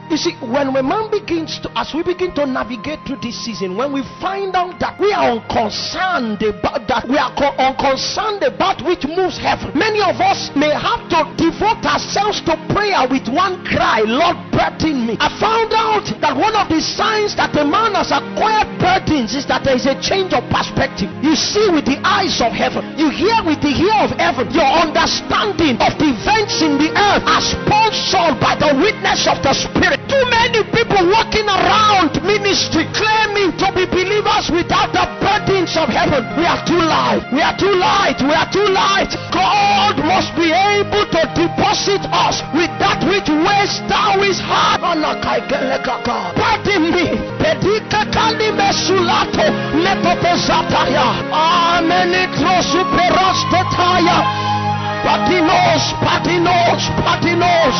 You see, when a man begins to, as we begin to navigate through this season, when we find out that we are unconcerned about which moves heaven, many of us may have to devote ourselves to prayer with one cry, Lord, burden me. I found out that one of the signs that a man has acquired burdens is that there is a change of perspective. You see with the eyes of heaven, you hear with the ear of heaven. Your understanding of the events in the earth are sponsored by the witness of the Spirit. Too many people walking around ministry claiming to be believers without the burdens of heaven. We are too light. We are too light. We are too light. God must be able to deposit us with that which weighs down his heart. Pardon me. Pedika kalime sulato lepopezataya. Amenitro superostetaya. Patinos.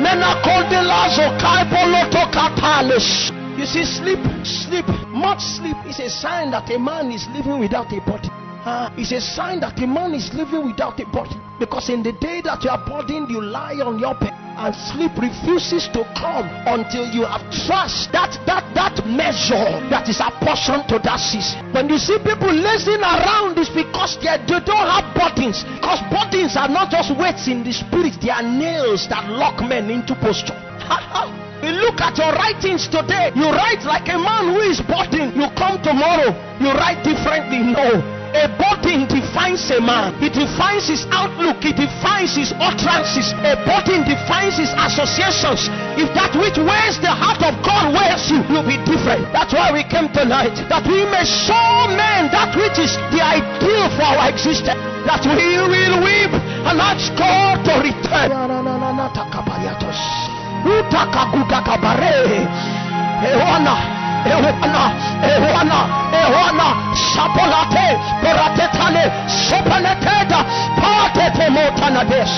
Menacondilazo, Kaipoloto Catalis. You see, much sleep is a sign that a man is living without a body. It's a sign that a man is living without a body. Because in the day that you are burdened, you lie on your bed, and sleep refuses to come until you have trust that measure that is apportioned to that season. When you see people lazing around, it's because they don't have burdens. Because burdens are not just weights in the spirit, they are nails that lock men into posture. You look at your writings today, you write like a man who is burdened. You come tomorrow, you write differently. No. A burden defines a man. It defines his outlook. It defines his utterances. A burden defines his associations. If that which weighs the heart of God weighs you, you'll be different. That's why we came tonight, that we may show men that which is the ideal for our existence, that we will weep and ask God to return. Sapolate, Peratetale, Sopaneteda, Patete Motanades.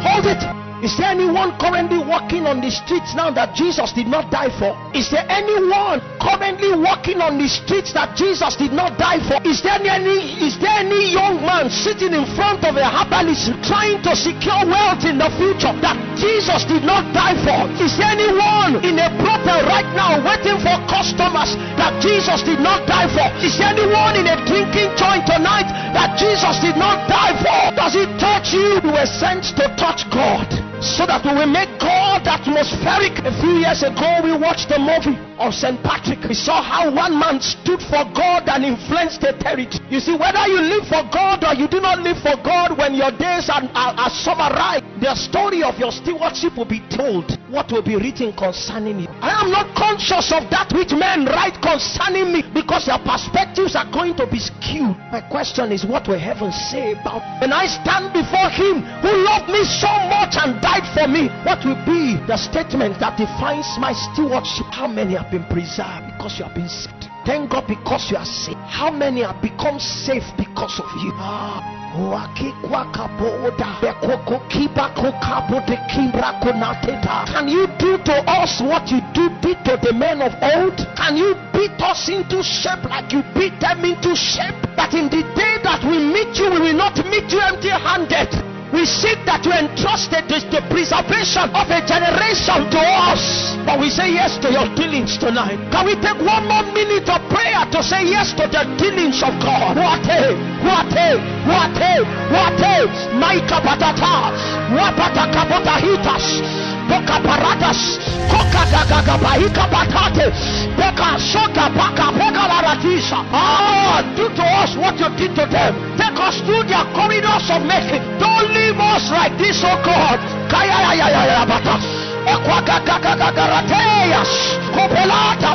Hold it. Is there anyone currently walking on the streets now that Jesus did not die for? Is there anyone currently walking on the streets that Jesus did not die for? Is there any young man sitting in front of a herbalist trying to secure wealth in the future that Jesus did not die for? Is there anyone in a brothel right now waiting for customers that Jesus did not die for? Is there anyone in a drinking joint tonight that Jesus did not die for? Does it touch you? You were sent to touch God, so that we will make God atmospheric. A few years ago, we watched the movie of St. Patrick. We saw how one man stood for God and influenced the territory. You see, whether you live for God or you do not live for God, when your days are summarized, the story of your stewardship will be told. What will be written concerning you? I am not conscious of that which men write concerning me, because their perspectives are going to be skewed. My question is, what will heaven say about me? When I stand before him who loved me so much and died for me, what will be the statement that defines my stewardship? How many have been preserved because you have been saved? Thank God because you are saved. How many have become safe because of you? Can you do to us what you did to the men of old? Can you beat us into shape like you beat them into shape? That in the day that we meet you, we will not meet you empty-handed. We seek that you entrusted the preservation of a generation to us. But we say yes to your dealings tonight. Can we take one more minute of prayer to say yes to the dealings of God? Maika batata, wapata kabota hitas, boka paradas, koka gagaga baika batate, beka soka baka beka laratisa. Do to us what you did to them. Take us through their corridors of making. Don't leave us like this, oh God. Kaya ya bata. Ekwagagagagarateas, kopelata